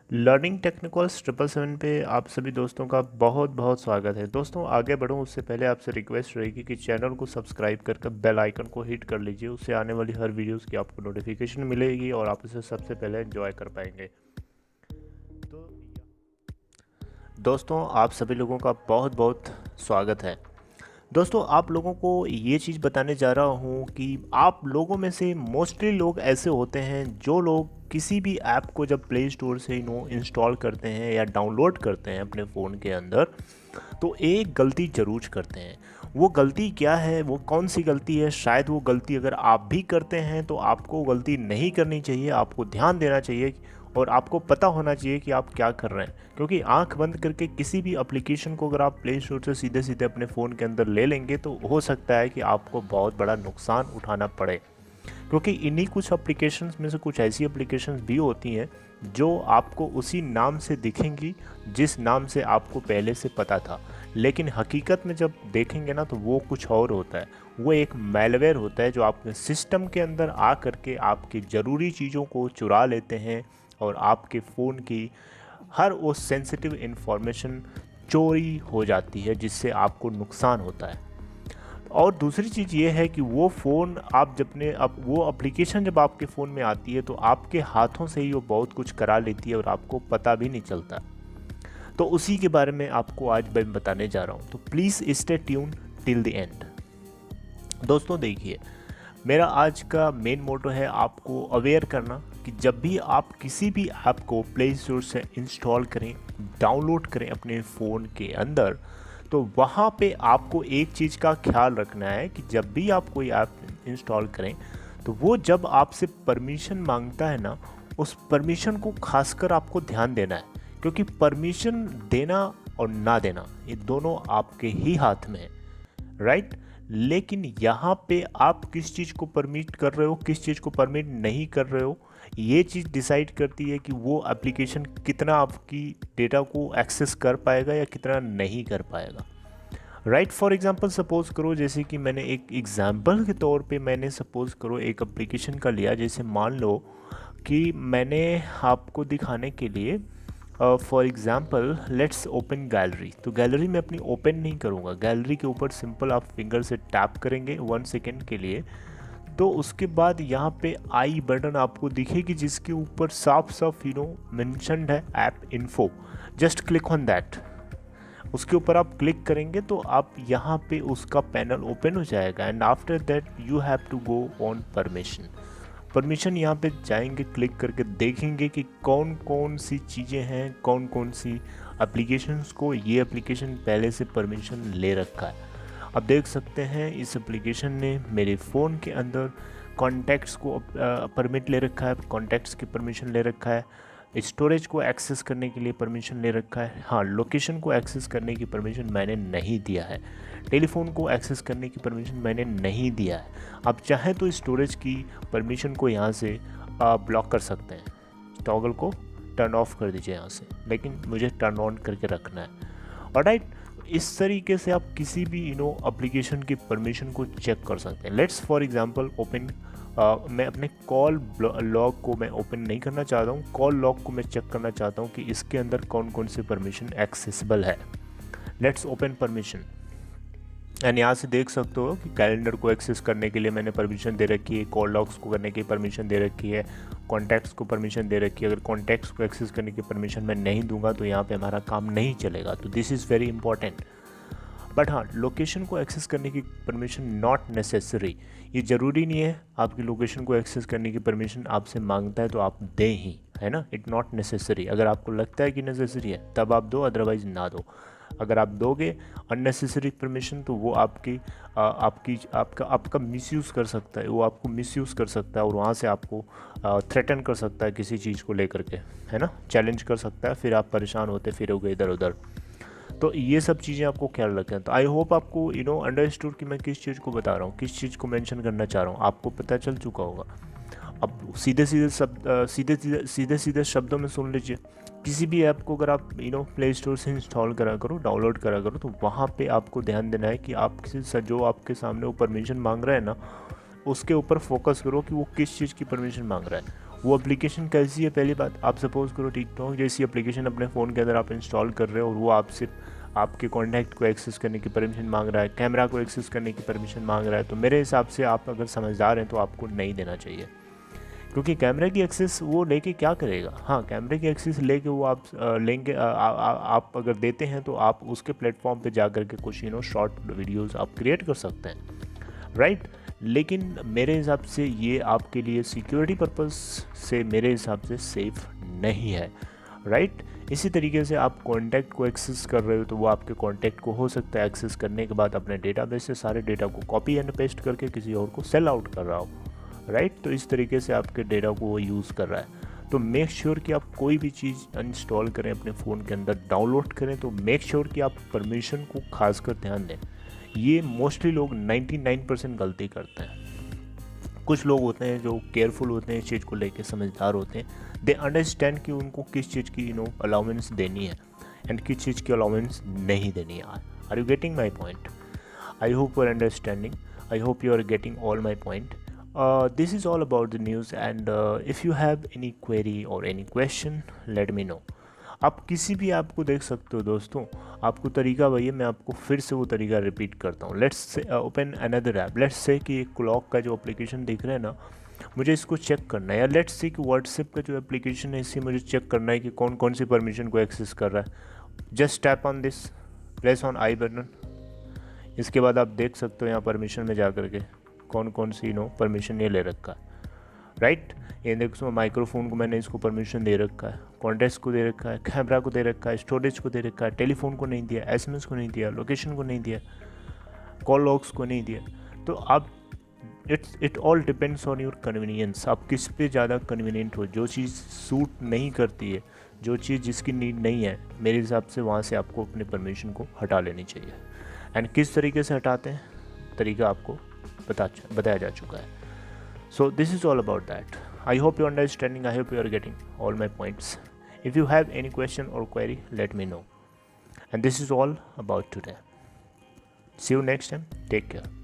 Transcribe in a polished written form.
Learning technicals 777 पे आप सभी दोस्तों का बहुत बहुत स्वागत है। दोस्तों आगे बढ़ूं उससे पहले आपसे रिक्वेस्ट रहेगी कि चैनल को सब्सक्राइब करके बेल आइकन को हिट कर लीजिए। उससे आने वाली हर वीडियोस की आपको नोटिफिकेशन मिलेगी और आप इसे सबसे पहले एंजॉय कर पाएंगे। तो दोस्तों आप सभी लोगों का बहुत बहुत स्वागत है। दोस्तों आप लोगों को ये चीज़ बताने जा रहा हूँ कि आप लोगों में से मोस्टली लोग ऐसे होते हैं जो लोग किसी भी ऐप को जब प्ले स्टोर से इंस्टॉल करते हैं या डाउनलोड करते हैं अपने फ़ोन के अंदर, तो एक गलती ज़रूर करते हैं। वो गलती क्या है, वो कौन सी गलती है? शायद वो गलती अगर आप भी करते हैं तो आपको गलती नहीं करनी चाहिए, आपको ध्यान देना चाहिए और आपको पता होना चाहिए कि आप क्या कर रहे हैं। क्योंकि आंख बंद करके किसी भी एप्लीकेशन को अगर आप प्ले स्टोर से सीधे सीधे अपने फ़ोन के अंदर ले लेंगे तो हो सकता है कि आपको बहुत बड़ा नुकसान उठाना पड़े। क्योंकि इन्हीं कुछ एप्लीकेशंस में से कुछ ऐसी एप्लीकेशंस भी होती हैं जो आपको उसी नाम से दिखेंगी जिस नाम से आपको पहले से पता था, लेकिन हकीकत में जब देखेंगे ना तो वो कुछ और होता है। वो एक मैलवेयर होता है जो आपके सिस्टम के अंदर आ करके आपकी ज़रूरी चीज़ों को चुरा लेते हैं और आपके फ़ोन की हर वो सेंसिटिव इन्फॉर्मेशन चोरी हो जाती है, जिससे आपको नुकसान होता है। और दूसरी चीज़ ये है कि वो फ़ोन आप जब ने अब वो एप्लीकेशन जब आपके फ़ोन में आती है तो आपके हाथों से ही वो बहुत कुछ करा लेती है और आपको पता भी नहीं चलता। तो उसी के बारे में आपको आज मैं बताने जा रहा हूँ, तो please stay tune till the end. दोस्तों देखिए, मेरा आज का मेन मोटो है आपको अवेयर करना कि जब भी आप किसी भी ऐप को प्ले स्टोर से इंस्टॉल करें, डाउनलोड करें अपने फ़ोन के अंदर, तो वहाँ पे आपको एक चीज़ का ख्याल रखना है कि जब भी आप कोई ऐप इंस्टॉल करें तो वो जब आपसे परमिशन मांगता है ना, उस परमिशन को खासकर आपको ध्यान देना है। क्योंकि परमिशन देना और ना देना ये दोनों आपके ही हाथ में है, राइट। लेकिन यहाँ पे आप किस चीज़ को परमिट कर रहे हो, किस चीज़ को परमिट नहीं कर रहे हो, ये चीज़ डिसाइड करती है कि वो एप्लीकेशन कितना आपकी डेटा को एक्सेस कर पाएगा या कितना नहीं कर पाएगा, राइट। फॉर एग्जांपल सपोज़ करो, जैसे कि मैंने एक एग्जांपल के तौर पे मैंने सपोज़ करो एक एप्लीकेशन का लिया। जैसे मान लो कि मैंने आपको दिखाने के लिए for example let's open gallery. तो गैलरी में अपनी ओपन नहीं करूँगा, गैलरी के ऊपर सिंपल आप फिंगर से टैप करेंगे 1 सेकेंड के लिए। तो उसके बाद यहाँ पे आई बटन आपको दिखेगी जिसके ऊपर साफ साफ मेंशन्ड है app info. Just click on that. उसके ऊपर आप क्लिक करेंगे तो आप यहाँ पे उसका पैनल ओपन हो जाएगा and after that you have to go on permission यहाँ पे जाएंगे, क्लिक करके देखेंगे कि कौन कौन सी चीज़ें हैं, कौन कौन सी एप्लीकेशंस को ये एप्लीकेशन पहले से परमिशन ले रखा है। अब देख सकते हैं इस एप्लीकेशन ने मेरे फ़ोन के अंदर कॉन्टैक्ट्स को परमिट ले रखा है, कॉन्टैक्ट्स की परमिशन ले रखा है, स्टोरेज को एक्सेस करने के लिए परमिशन ले रखा है। हाँ, लोकेशन को एक्सेस करने की परमिशन मैंने नहीं दिया है, टेलीफोन को एक्सेस करने की परमिशन मैंने नहीं दिया है। आप चाहें तो स्टोरेज की परमिशन को यहाँ से ब्लॉक कर सकते हैं, टॉगल को टर्न ऑफ कर दीजिए यहाँ से, लेकिन मुझे टर्न ऑन करके रखना है। और राइट, इस तरीके से आप किसी भी एप्लीकेशन की परमिशन को चेक कर सकते हैं। लेट्स फॉर एग्जांपल ओपन, मैं अपने कॉल लॉग को मैं ओपन नहीं करना चाहता हूँ, कॉल लॉग को मैं चेक करना चाहता हूँ कि इसके अंदर कौन कौन सी परमिशन एक्सेसिबल है। लेट्स ओपन परमिशन एंड यहाँ से देख सकते हो कि कैलेंडर को एक्सेस करने के लिए मैंने परमिशन दे रखी है, कॉल लॉग्स को करने की परमिशन दे रखी है, कॉन्टैक्ट्स को परमिशन दे रखी है। अगर कॉन्टैक्ट्स को एक्सेस करने की परमिशन मैं नहीं दूंगा तो यहाँ पे हमारा काम नहीं चलेगा, तो this is very important. But हाँ, लोकेशन को एक्सेस करने की परमिशन नॉट नेसेसरी। ये ज़रूरी नहीं है आपकी लोकेशन को एक्सेस करने की परमिशन आपसे मांगता है तो आप दें ही, है ना। It not necessary. अगर आपको लगता है कि नेसेसरी है तब आप दो, अदरवाइज ना दो। अगर आप दोगे अननेसेसरी परमिशन तो वो आपका मिसयूज़ कर सकता है, वो आपको मिसयूज़ कर सकता है और वहाँ से आपको थ्रेटन कर सकता है किसी चीज़ को लेकर के, है ना, चैलेंज कर सकता है। फिर आप परेशान होते फिरोगे इधर उधर। तो ये सब चीज़ें आपको ख्याल रखें। तो आई होप आपको अंडरस्टूड कि मैं किस चीज़ को बता रहा हूँ, किस चीज़ को मेंशन करना चाह रहा हूँ, आपको पता चल चुका होगा। अब सीधे सीधे शब्दों में सुन लीजिए। किसी भी ऐप को अगर आप प्ले स्टोर से इंस्टॉल करा करो, डाउनलोड करा करो, तो वहाँ पे आपको ध्यान देना है कि आप किसी जो आपके सामने वो परमिशन मांग रहा है ना, उसके ऊपर फोकस करो कि वो किस चीज़ की परमिशन मांग रहा है। वो एप्लीकेशन कैसी है, पहली बात आप सपोज़ करो टिकटॉक जैसी एप्लीकेशन अपने फ़ोन के अंदर आप इंस्टॉल कर रहे हो और वो आपसे आपके कॉन्टैक्ट को एक्सेस करने की परमिशन मांग रहा है, कैमरा को एक्सेस करने की परमिशन मांग रहा है, तो मेरे हिसाब से आप अगर समझदार हैं तो आपको नहीं देना चाहिए। क्योंकि कैमरे की एक्सेस वो लेके क्या करेगा। हाँ, कैमरे की एक्सेस लेके वो आप लेंगे, आप अगर देते हैं तो आप उसके प्लेटफॉर्म पे जा कर के कुछ शॉर्ट वीडियोस आप क्रिएट कर सकते हैं, राइट। लेकिन मेरे हिसाब से ये आपके लिए सिक्योरिटी पर्पस से मेरे हिसाब से सेफ़ नहीं है, राइट। इसी तरीके से आप कॉन्टैक्ट को एक्सेस कर रहे हो तो वो आपके कॉन्टैक्ट को हो सकता है एक्सेस करने के बाद अपने डेटाबेस से सारे डेटा को कॉपी एंड पेस्ट करके किसी और को सेल आउट कर रहा हो, राइट। तो इस तरीके से आपके डेटा को वो यूज़ कर रहा है। तो मेक श्योर कि आप कोई भी चीज़ इंस्टॉल करें अपने फ़ोन के अंदर, डाउनलोड करें तो मेक श्योर कि आप परमिशन को खासकर ध्यान दें। ये मोस्टली लोग 99% गलती करते हैं। कुछ लोग होते हैं जो केयरफुल होते हैं, इस चीज़ को लेके समझदार होते हैं, दे अंडरस्टैंड कि उनको किस चीज़ की अलाउंस देनी है एंड किस चीज़ की अलाउंस नहीं देनी है। Are you getting my point? I hope you are understanding, I hope you are getting all my point. This is all about the news and if you have any query or any question let me know। आप किसी भी app को देख सकते हो दोस्तों, आपको तरीका वही है, मैं आपको फिर से वो तरीका रिपीट करता हूँ। Let's say open another app, let's say कि एक क्लॉक का जो एप्लीकेशन दिख रहा है ना, मुझे इसको चेक करना है, या लेट्स से कि व्हाट्सएप का जो एप्लीकेशन है इसे मुझे चेक करना है कि कौन कौन सी परमिशन को एक्सेस कर रहा है। Just tap on this, press on I button. इसके बाद आप देख सकते हो यहाँ परमिशन में जा कर के कौन कौन सी परमिशन ये ले रखा है, राइट। ये देखो माइक्रोफोन को मैंने इसको परमिशन दे रखा है, कॉन्टेक्ट को दे रखा है, कैमरा को दे रखा है, स्टोरेज को दे रखा है, टेलीफोन को नहीं दिया, एसएमएस को नहीं दिया, लोकेशन को नहीं दिया, कॉल लॉग्स को नहीं दिया। तो आप it all depends on your convenience, आप किस पे ज़्यादा कन्वीनियंट हो। जो चीज़ सूट नहीं करती है, जो चीज़ जिसकी नीड नहीं है, मेरे हिसाब से वहाँ से आपको अपनी परमिशन को हटा लेनी चाहिए। एंड किस तरीके से हटाते हैं, तरीका आपको बताया जा चुका है। So this is all about that. I hope you are understanding, I hope you are getting all my points. If you have any question or query, let me know. And this is all about today. See you next time. Take care.